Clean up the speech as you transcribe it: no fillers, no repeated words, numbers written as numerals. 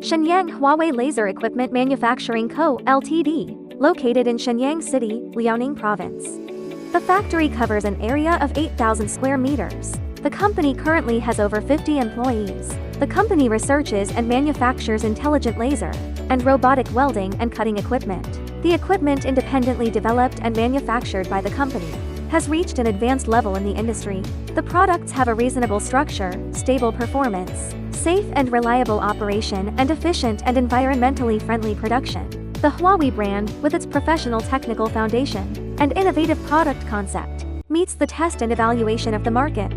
Shenyang Huawei Laser Equipment Manufacturing Co., Ltd., located in Shenyang City, Liaoning Province. The factory covers an area of 8,000 square meters. The company currently has over 50 employees. The company researches and manufactures intelligent laser and robotic welding and cutting equipment. The equipment independently developed and manufactured by the company has reached an advanced level in the industry. The products have a reasonable structure, stable performance, safe and reliable operation, and efficient and environmentally friendly production. The Huawei brand, with its professional technical foundation and innovative product concept, meets the test and evaluation of the market.